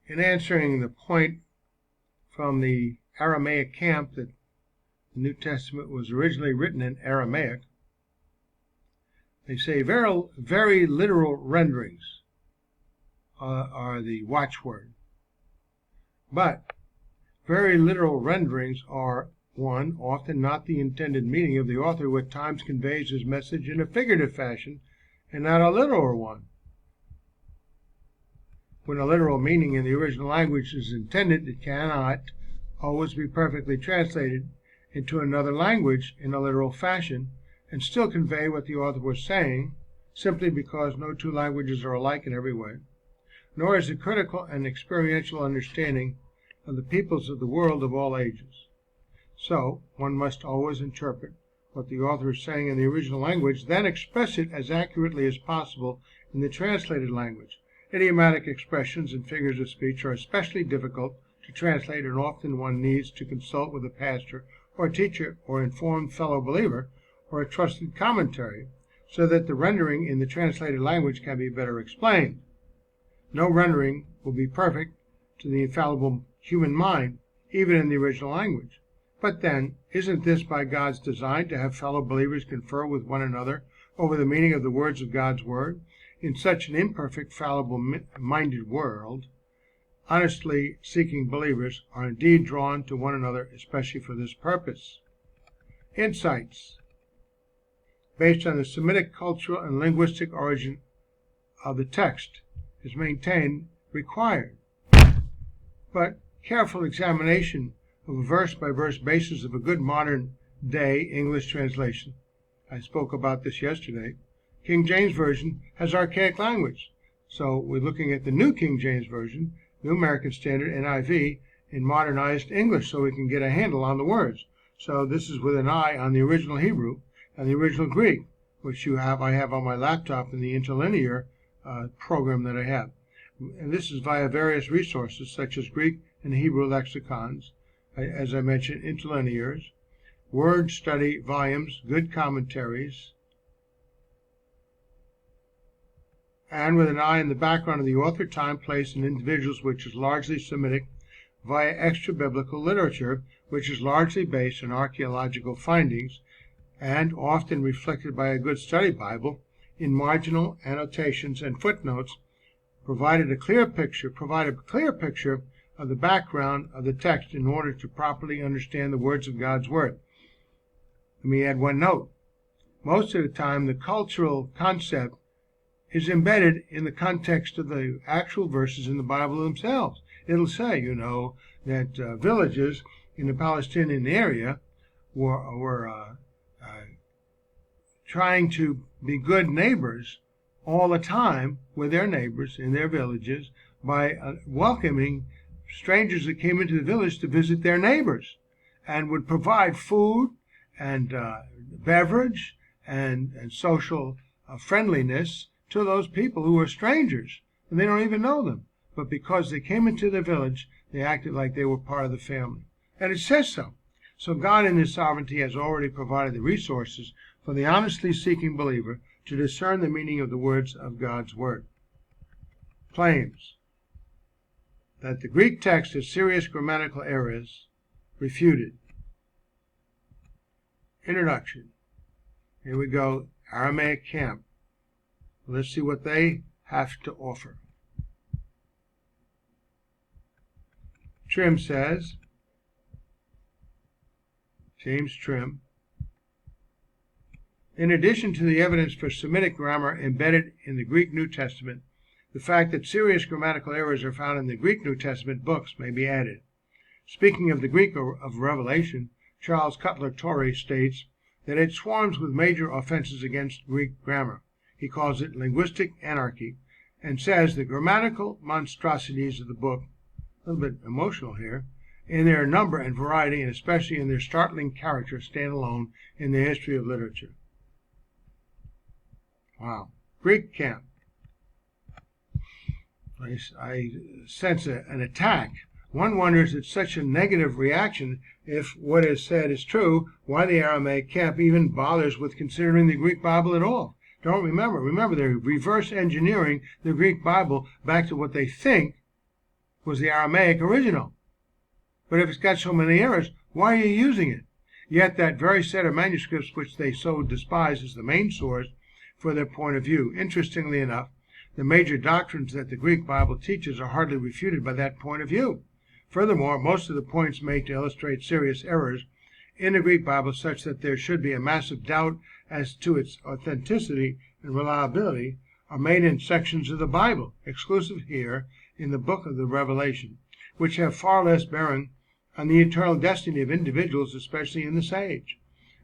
In answering the point from the Aramaic camp that the New Testament was originally written in Aramaic, they say very literal renderings are the watchword. But very literal renderings are, one, often not the intended meaning of the author, who at times conveys his message in a figurative fashion and not a literal one. When a literal meaning in the original language is intended, it cannot always be perfectly translated into another language in a literal fashion and still convey what the author was saying, simply because no two languages are alike in every way, nor is it critical and experiential understanding of the peoples of the world of all ages. So, one must always interpret what the author is saying in the original language, then express it as accurately as possible in the translated language. Idiomatic expressions and figures of speech are especially difficult to translate, and often one needs to consult with a pastor or a teacher or informed fellow believer or a trusted commentary so that the rendering in the translated language can be better explained. No rendering will be perfect to the infallible human mind, even in the original language. But then, isn't this by God's design, to have fellow believers confer with one another over the meaning of the words of God's Word? In such an imperfect, fallible-minded world, honestly seeking believers are indeed drawn to one another, especially for this purpose. Insights based on the Semitic cultural and linguistic origin of the text is maintained required. But careful examination of a verse-by-verse basis of a good modern-day English translation, I spoke about this yesterday. King James Version has archaic language, so we're looking at the New King James Version, New American Standard, NIV, in modernized English, so we can get a handle on the words. So this is with an eye on the original Hebrew and the original Greek, which I have on my laptop in the interlinear program that I have. And this is via various resources such as Greek and Hebrew lexicons, as I mentioned, interlinears, word study volumes, good commentaries, and with an eye on the background of the author, time, place, and individuals, which is largely Semitic, via extra-biblical literature, which is largely based on archeological findings and often reflected by a good study Bible in marginal annotations and footnotes, provide a clear picture of the background of the text in order to properly understand the words of God's Word. Let me add one note. Most of the time, the cultural concept is embedded in the context of the actual verses in the Bible themselves. It'll say, that villages in the Palestinian area were trying to be good neighbors all the time with their neighbors in their villages by welcoming strangers that came into the village to visit their neighbors, and would provide food and beverage and social friendliness to those people who are strangers, and they don't even know them. But because they came into the village, they acted like they were part of the family. And it says so. So God in His sovereignty has already provided the resources for the honestly seeking believer to discern the meaning of the words of God's Word. Claims that the Greek text has serious grammatical errors refuted. Introduction. Here we go, Aramaic camp. Let's see what they have to offer. Trim says, James Trim, in addition to the evidence for Semitic grammar embedded in the Greek New Testament, the fact that serious grammatical errors are found in the Greek New Testament books may be added. Speaking of the Greek of Revelation, Charles Cutler Torrey states that it swarms with major offenses against Greek grammar. He calls it linguistic anarchy, and says the grammatical monstrosities of the book, a little bit emotional here, in their number and variety, and especially in their startling character, stand alone in the history of literature. Wow. Greek camp. I sense an attack. One wonders at such a negative reaction, if what is said is true, why the Aramaic camp even bothers with considering the Greek Bible at all. Remember, they're reverse engineering the Greek Bible back to what they think was the Aramaic original. But if it's got so many errors, why are you using it? Yet that very set of manuscripts which they so despise is the main source for their point of view. Interestingly enough, the major doctrines that the Greek Bible teaches are hardly refuted by that point of view. Furthermore, most of the points made to illustrate serious errors in the Greek Bible, such that there should be a massive doubt as to its authenticity and reliability, are made in sections of the Bible, exclusive here in the book of the Revelation, which have far less bearing on the eternal destiny of individuals, especially in this age.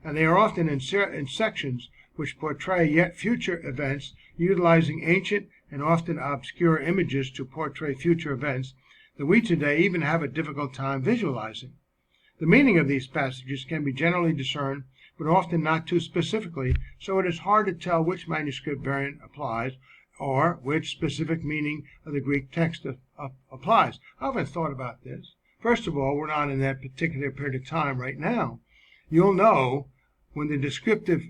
And they are often in sections which portray yet future events, utilizing ancient and often obscure images to portray future events that we today even have a difficult time visualizing. The meaning of these passages can be generally discerned, but often not too specifically, so it is hard to tell which manuscript variant applies or which specific meaning of the Greek text applies. I often thought about this. First of all, we're not in that particular period of time right now. You'll know when the descriptive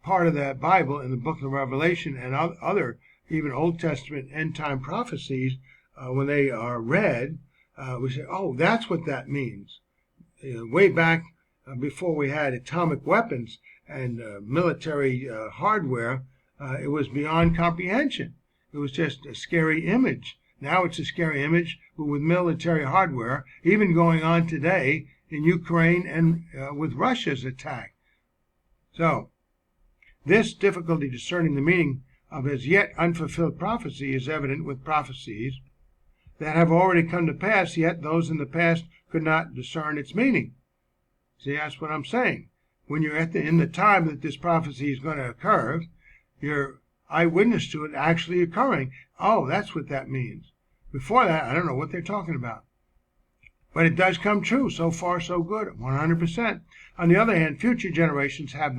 part of that Bible in the book of Revelation and other even Old Testament end-time prophecies, when they are read, we say, oh, that's what that means. Way back before we had atomic weapons and military hardware, it was beyond comprehension. It was just a scary image. Now it's a scary image, but with military hardware, even going on today in Ukraine and with Russia's attack. So, this difficulty discerning the meaning of as yet unfulfilled prophecy is evident with prophecies that have already come to pass, yet those in the past could not discern its meaning. See, that's what I'm saying. When you're in the time that this prophecy is going to occur, you're eyewitness to it actually occurring. Oh, that's what that means. Before that, I don't know what they're talking about. But it does come true. So far, so good. 100%. On the other hand, future generations have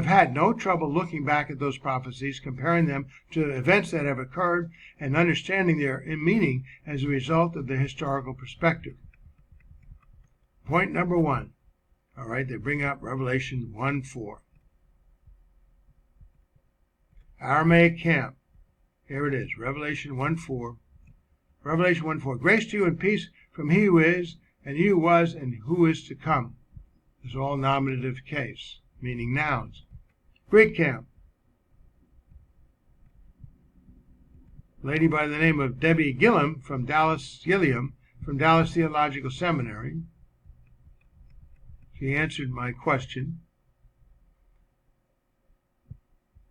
had no trouble looking back at those prophecies, comparing them to events that have occurred, and understanding their meaning as a result of the historical perspective. Point number 1. All right, they bring up Revelation 1:4. Aramaic camp. Here it is, Revelation 1:4. Revelation 1:4. Grace to you and peace from he who is, and he who was, and who is to come. This is all nominative case, meaning nouns. Greek camp. A lady by the name of Debbie Gilliam from Dallas Theological Seminary. She answered my question.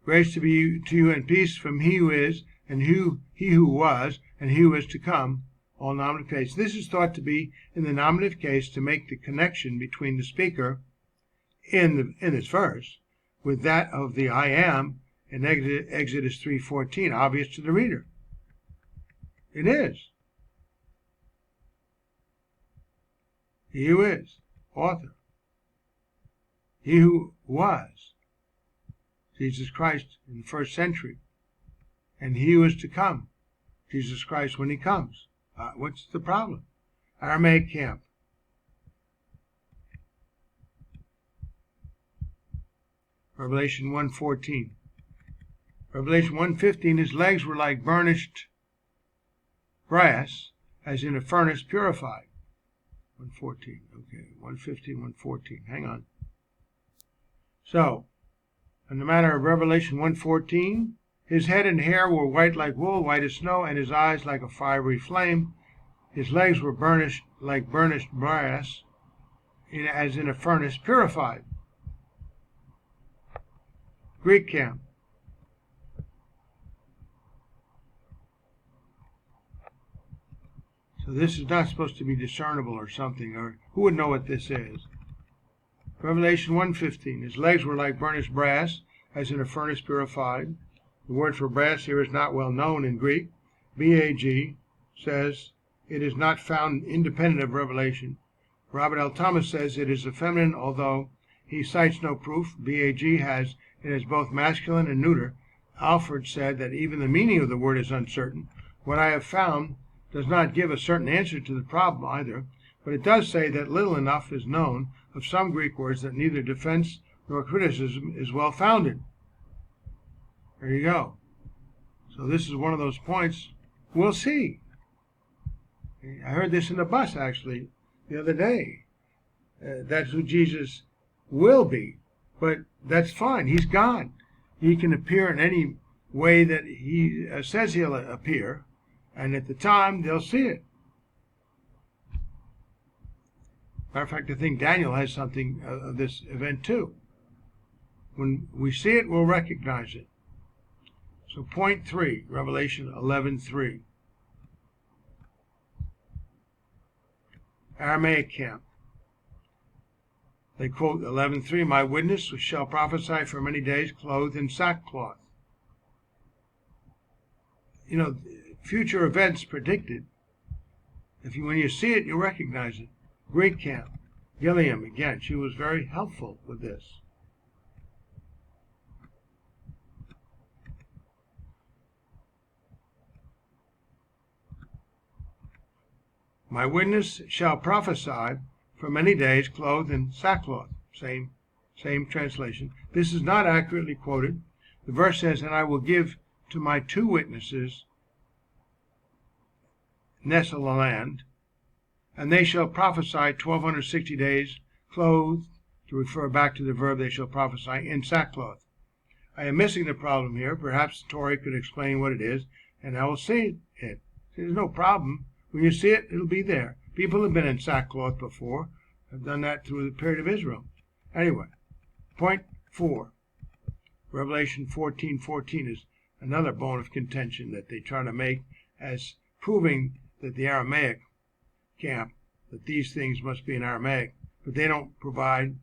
Grace to you and peace from he who is, and he who was, and he who is to come, all nominative case. This is thought to be in the nominative case to make the connection between the speaker in this verse with that of the I am in Exodus 3:14 obvious to the reader. It is. He who is, author. He who was, Jesus Christ in the first century. And he who is to come, Jesus Christ when he comes. What's the problem? Aramaic camp. Revelation 1:14. Revelation 1:15, his legs were like burnished brass, as in a furnace purified. 1:14, okay, 1:15, 1:14, hang on. So, in the matter of Revelation 1:14, his head and hair were white like wool, white as snow, and his eyes like a fiery flame. His legs were burnished like burnished brass, as in a furnace purified. Greek camp. So this is not supposed to be discernible or something, or who would know what this is? Revelation 1:15, his legs were like burnished brass, as in a furnace purified. The word for brass here is not well known in Greek. BAG says it is not found independent of Revelation. Robert L. Thomas says it is feminine, although he cites no proof. BAG has it as both masculine and neuter. Alford said that even the meaning of the word is uncertain. What I have found does not give a certain answer to the problem either, but it does say that little enough is known of some Greek words that neither defense nor criticism is well founded. There you go. So this is one of those points. We'll see. I heard this in the bus, actually, the other day. That's who Jesus will be. But that's fine. He's God. He can appear in any way that he says he'll appear. And at the time, they'll see it. Matter of fact, I think Daniel has something of this event too. When we see it, we'll recognize it. So point 3, Revelation 11:3. Aramaic camp. They quote 11:3, my witness shall prophesy for many days clothed in sackcloth. You know, future events predicted. When you see it, you recognize it. Greek camp. Gilliam, again, she was very helpful with this. My witness shall prophesy for many days clothed in sackcloth. Same translation. This is not accurately quoted. The verse says, and I will give to my 2 witnesses Nessaland, and they shall prophesy 1260 days clothed, to refer back to the verb they shall prophesy, in sackcloth. I am missing the problem here. Perhaps Tori could explain what it is, and I will see it. There's no problem. When you see it, it'll be there. People have been in sackcloth before. Have done that through the period of Israel. Anyway, point 4. Revelation 14:14 is another bone of contention that they try to make as proving that the Aramaic camp, that these things must be in Aramaic, but they don't provide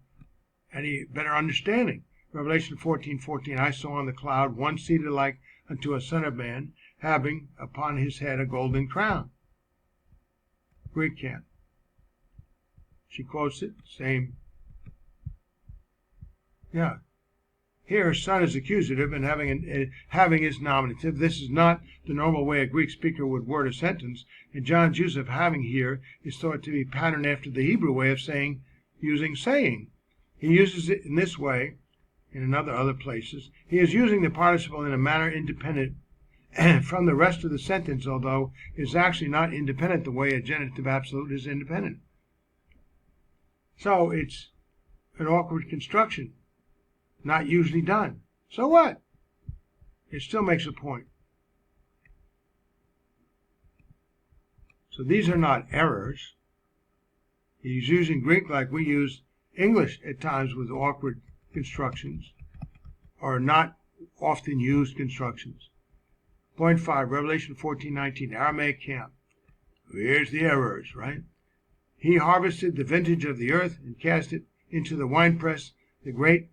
any better understanding. Revelation 14:14, I saw on the cloud one seated like unto a son of man, having upon his head a golden crown. Greek camp. She quotes it, same. Yeah. Here, son is accusative and having is nominative. This is not the normal way a Greek speaker would word a sentence, and John's use of having here is thought to be patterned after the Hebrew way of using saying. He uses it in this way, in other places. He is using the participle in a manner independent from the rest of the sentence, although it is actually not independent the way a genitive absolute is independent. So it's an awkward construction, not usually done. So what? It still makes a point. So these are not errors. He's using Greek like we use English at times with awkward constructions, or not often used constructions. Point 5, Revelation 14:19, Aramaic camp. Here's the errors, right? He harvested the vintage of the earth and cast it into the winepress, the great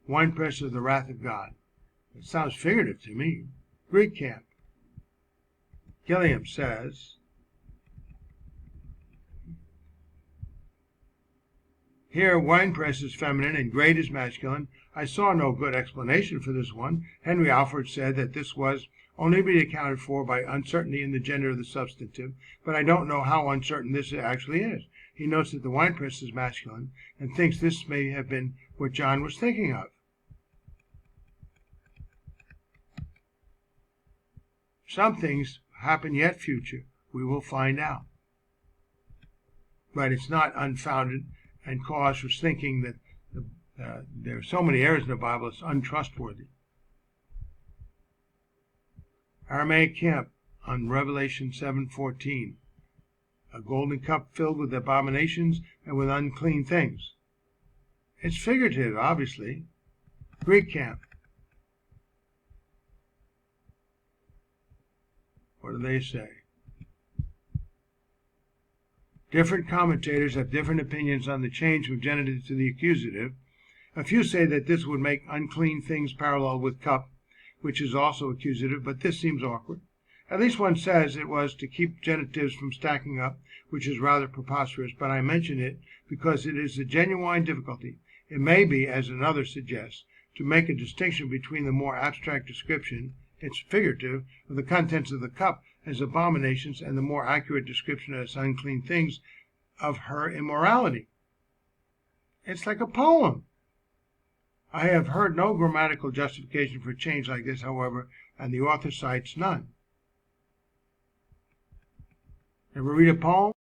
winepress of the wrath of God. It sounds figurative to me. Greek camp. Gilliam says, here winepress is feminine and great is masculine. I saw no good explanation for this one. Henry Alford said that this was only to be accounted for by uncertainty in the gender of the substantive, but I don't know how uncertain this actually is. He notes that the winepress is masculine and thinks this may have been what John was thinking of. Some things happen yet future. We will find out. But it's not unfounded and cause for thinking that there are so many errors in the Bible, it's untrustworthy. Aramaic camp on Revelation 7:14. A golden cup filled with abominations and with unclean things. It's figurative, obviously. Greek camp. What do they say? Different commentators have different opinions on the change from genitive to the accusative. A few say that this would make unclean things parallel with cup, which is also accusative, but this seems awkward. At least one says it was to keep genitives from stacking up, which is rather preposterous, but I mention it because it is a genuine difficulty. It may be, as another suggests, to make a distinction between the more abstract description, it's figurative, of the contents of the cup as abominations and the more accurate description as unclean things of her immorality. It's like a poem. I have heard no grammatical justification for change like this, however, and the author cites none. Ever read a poem?